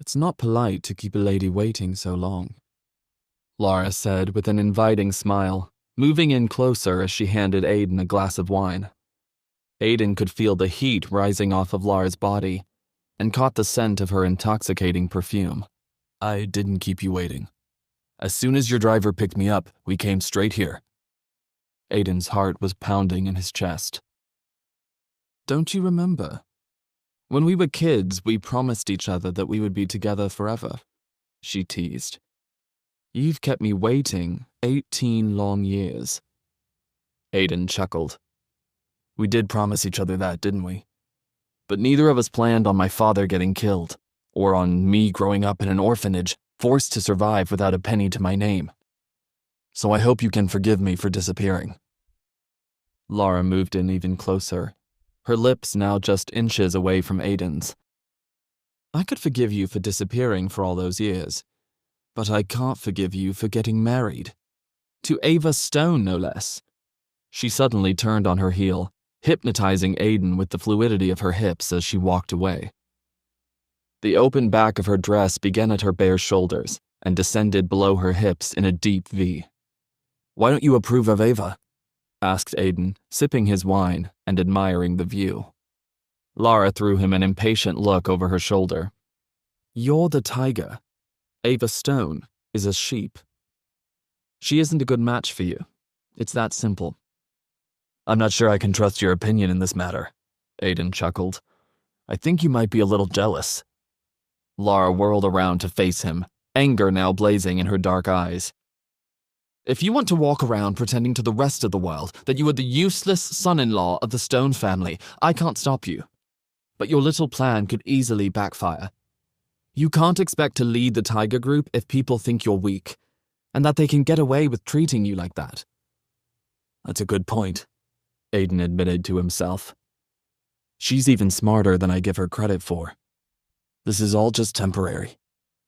It's not polite to keep a lady waiting so long, Laura said with an inviting smile, moving in closer as she handed Aiden a glass of wine. Aiden could feel the heat rising off of Laura's body and caught the scent of her intoxicating perfume. I didn't keep you waiting. As soon as your driver picked me up, we came straight here. Aiden's heart was pounding in his chest. Don't you remember? When we were kids, we promised each other that we would be together forever, she teased. You've kept me waiting 18 long years. Aiden chuckled. We did promise each other that, didn't we? But neither of us planned on my father getting killed, or on me growing up in an orphanage, forced to survive without a penny to my name. So I hope you can forgive me for disappearing. Laura moved in even closer, her lips now just inches away from Aiden's. I could forgive you for disappearing for all those years, but I can't forgive you for getting married. To Ava Stone, no less. She suddenly turned on her heel, hypnotizing Aiden with the fluidity of her hips as she walked away. The open back of her dress began at her bare shoulders and descended below her hips in a deep V. Why don't you approve of Ava? Asked Aiden, sipping his wine and admiring the view. Laura threw him an impatient look over her shoulder. You're the tiger. Ava Stone is a sheep. She isn't a good match for you. It's that simple. I'm not sure I can trust your opinion in this matter, Aiden chuckled. I think you might be a little jealous. Laura whirled around to face him, anger now blazing in her dark eyes. If you want to walk around pretending to the rest of the world that you are the useless son-in-law of the Stone family, I can't stop you. But your little plan could easily backfire. You can't expect to lead the Tiger Group if people think you're weak, and that they can get away with treating you like that. That's a good point, Aiden admitted to himself. She's even smarter than I give her credit for. This is all just temporary,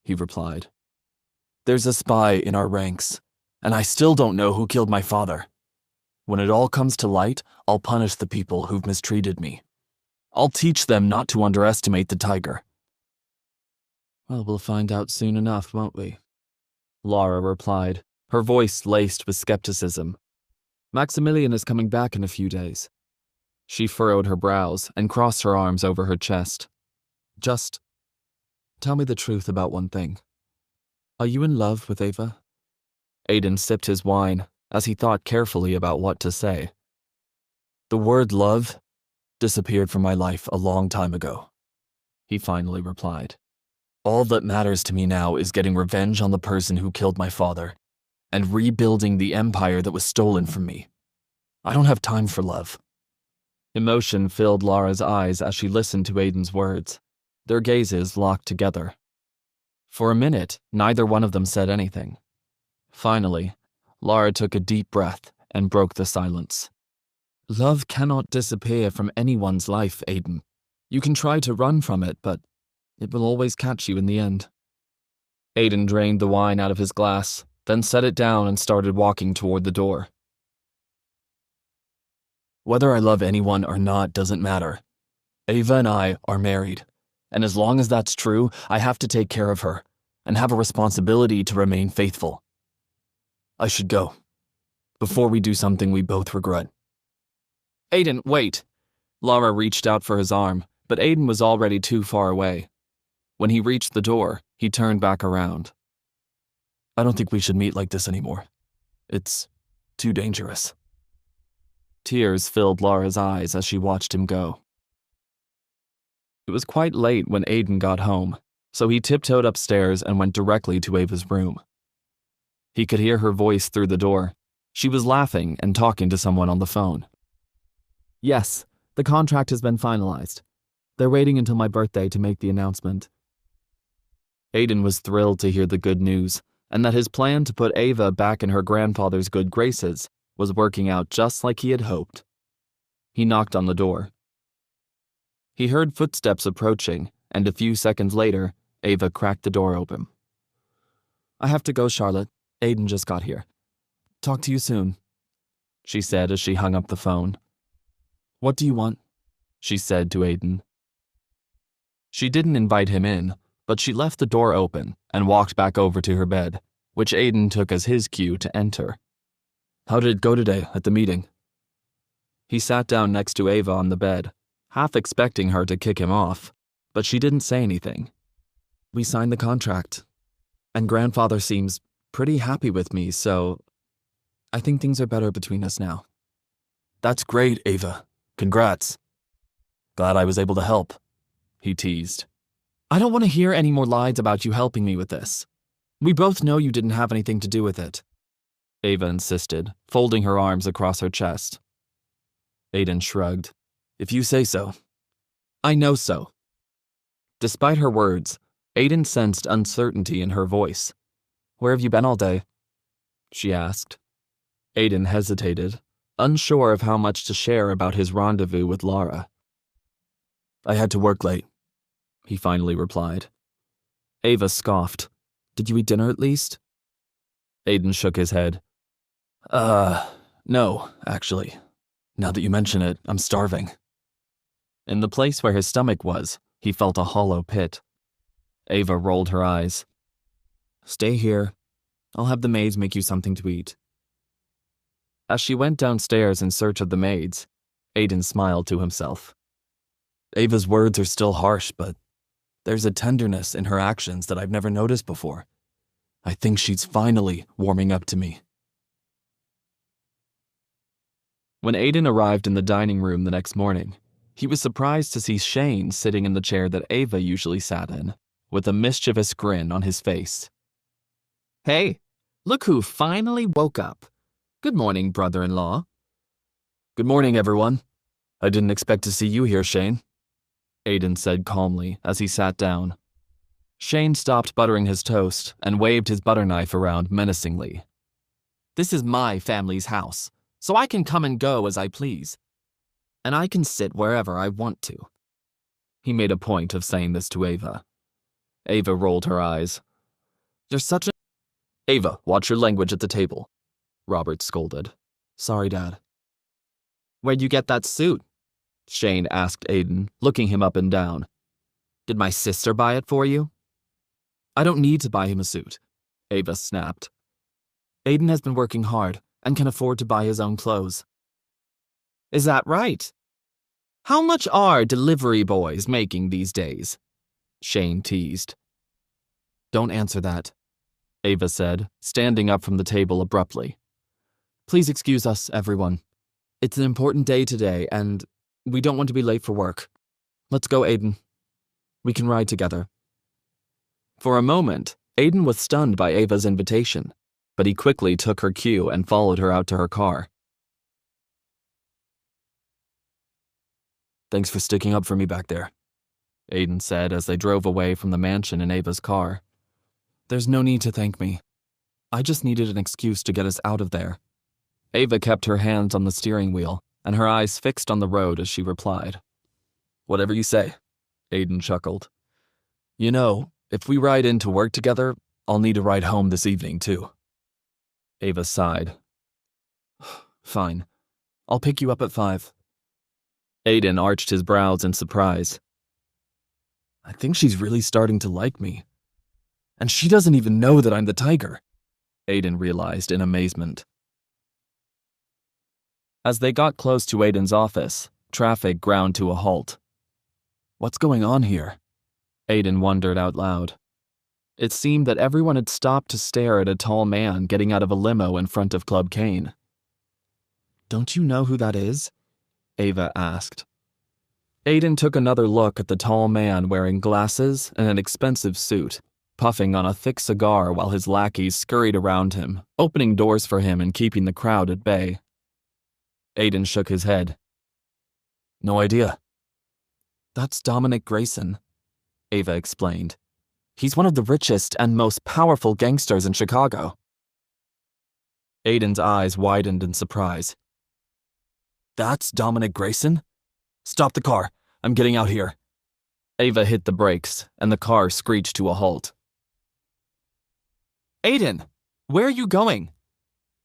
he replied. There's a spy in our ranks, and I still don't know who killed my father. When it all comes to light, I'll punish the people who've mistreated me. I'll teach them not to underestimate the tiger. Well, we'll find out soon enough, won't we? Laura replied, her voice laced with skepticism. Maximilian is coming back in a few days. She furrowed her brows and crossed her arms over her chest. Just tell me the truth about one thing. Are you in love with Ava? Aiden sipped his wine as he thought carefully about what to say. The word love disappeared from my life a long time ago, he finally replied. All that matters to me now is getting revenge on the person who killed my father and rebuilding the empire that was stolen from me. I don't have time for love. Emotion filled Laura's eyes as she listened to Aiden's words, their gazes locked together. For a minute, neither one of them said anything. Finally, Laura took a deep breath and broke the silence. Love cannot disappear from anyone's life, Aiden. You can try to run from it, but it will always catch you in the end. Aiden drained the wine out of his glass, then set it down and started walking toward the door. Whether I love anyone or not doesn't matter. Ava and I are married, and as long as that's true, I have to take care of her and have a responsibility to remain faithful. I should go, before we do something we both regret. Aiden, wait. Laura reached out for his arm, but Aiden was already too far away. When he reached the door, he turned back around. I don't think we should meet like this anymore. It's too dangerous. Tears filled Laura's eyes as she watched him go. It was quite late when Aiden got home, so he tiptoed upstairs and went directly to Ava's room. He could hear her voice through the door. She was laughing and talking to someone on the phone. Yes, the contract has been finalized. They're waiting until my birthday to make the announcement. Aiden was thrilled to hear the good news, and that his plan to put Ava back in her grandfather's good graces was working out just like he had hoped. He knocked on the door. He heard footsteps approaching, and a few seconds later, Ava cracked the door open. I have to go, Charlotte. Aiden just got here. Talk to you soon, she said as she hung up the phone. What do you want? She said to Aiden. She didn't invite him in, but she left the door open and walked back over to her bed, which Aiden took as his cue to enter. "How did it go today at the meeting?" He sat down next to Ava on the bed, half expecting her to kick him off, but she didn't say anything. "We signed the contract, and Grandfather seems pretty happy with me, so I think things are better between us now." "That's great, Ava. Congrats. Glad I was able to help," he teased. "I don't want to hear any more lies about you helping me with this. We both know you didn't have anything to do with it," Ava insisted, folding her arms across her chest. Aiden shrugged. "If you say so." "I know so." Despite her words, Aiden sensed uncertainty in her voice. "Where have you been all day?" she asked. Aiden hesitated, unsure of how much to share about his rendezvous with Lara. "I had to work late," he finally replied. Ava scoffed. "Did you eat dinner at least?" Aiden shook his head. No, actually. Now that you mention it, I'm starving." In the place where his stomach was, he felt a hollow pit. Ava rolled her eyes. "Stay here. I'll have the maids make you something to eat." As she went downstairs in search of the maids, Aiden smiled to himself. Ava's words are still harsh, but there's a tenderness in her actions that I've never noticed before. I think she's finally warming up to me. When Aiden arrived in the dining room the next morning, he was surprised to see Shane sitting in the chair that Ava usually sat in, with a mischievous grin on his face. "Hey, look who finally woke up. Good morning, brother-in-law." "Good morning, everyone. I didn't expect to see you here, Shane," Aiden said calmly as he sat down. Shane stopped buttering his toast and waved his butter knife around menacingly. "This is my family's house, so I can come and go as I please. And I can sit wherever I want to." He made a point of saying this to Ava. Ava rolled her eyes. "You're such a—" "Ava, watch your language at the table," Robert scolded. "Sorry, Dad." "Where'd you get that suit?" Shane asked Aiden, looking him up and down. "Did my sister buy it for you?" "I don't need to buy him a suit," Ava snapped. "Aiden has been working hard and can afford to buy his own clothes." "Is that right? How much are delivery boys making these days?" Shane teased. "Don't answer that," Ava said, standing up from the table abruptly. "Please excuse us, everyone. It's an important day today, and we don't want to be late for work. Let's go, Aiden. We can ride together." For a moment, Aiden was stunned by Ava's invitation, but he quickly took her cue and followed her out to her car. "Thanks for sticking up for me back there," Aiden said as they drove away from the mansion in Ava's car. "There's no need to thank me. I just needed an excuse to get us out of there." Ava kept her hands on the steering wheel and her eyes fixed on the road as she replied. "Whatever you say," Aiden chuckled. "You know, if we ride into work together, I'll need a ride home this evening, too." Ava sighed. "Fine. I'll pick you up at 5. Aiden arched his brows in surprise. "I think she's really starting to like me. And she doesn't even know that I'm the tiger," Aiden realized in amazement. As they got close to Aiden's office, traffic ground to a halt. "What's going on here?" Aiden wondered out loud. It seemed that everyone had stopped to stare at a tall man getting out of a limo in front of Club Cane. "Don't you know who that is?" Ava asked. Aiden took another look at the tall man wearing glasses and an expensive suit, puffing on a thick cigar while his lackeys scurried around him, opening doors for him and keeping the crowd at bay. Aiden shook his head. "No idea." "That's Dominic Grayson," Ava explained. "He's one of the richest and most powerful gangsters in Chicago." Aiden's eyes widened in surprise. "That's Dominic Grayson? Stop the car. I'm getting out here." Ava hit the brakes, and the car screeched to a halt. "Aiden, where are you going?"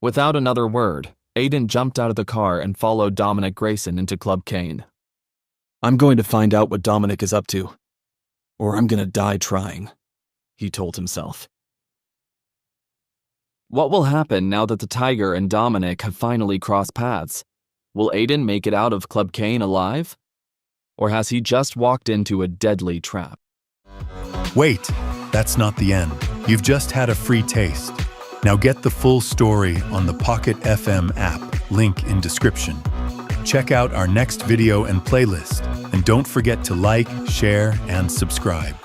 Without another word, Aiden jumped out of the car and followed Dominic Grayson into Club Cane. "I'm going to find out what Dominic is up to." or I'm gonna die trying, he told himself. What will happen now that the Tiger and Dominic have finally crossed paths? Will Aiden make it out of Club Cane alive? Or has he just walked into a deadly trap? Wait, that's not the end. You've just had a free taste. Now get the full story on the Pocket FM app, link in description. Check out our next video and playlist, and don't forget to like, share, and subscribe.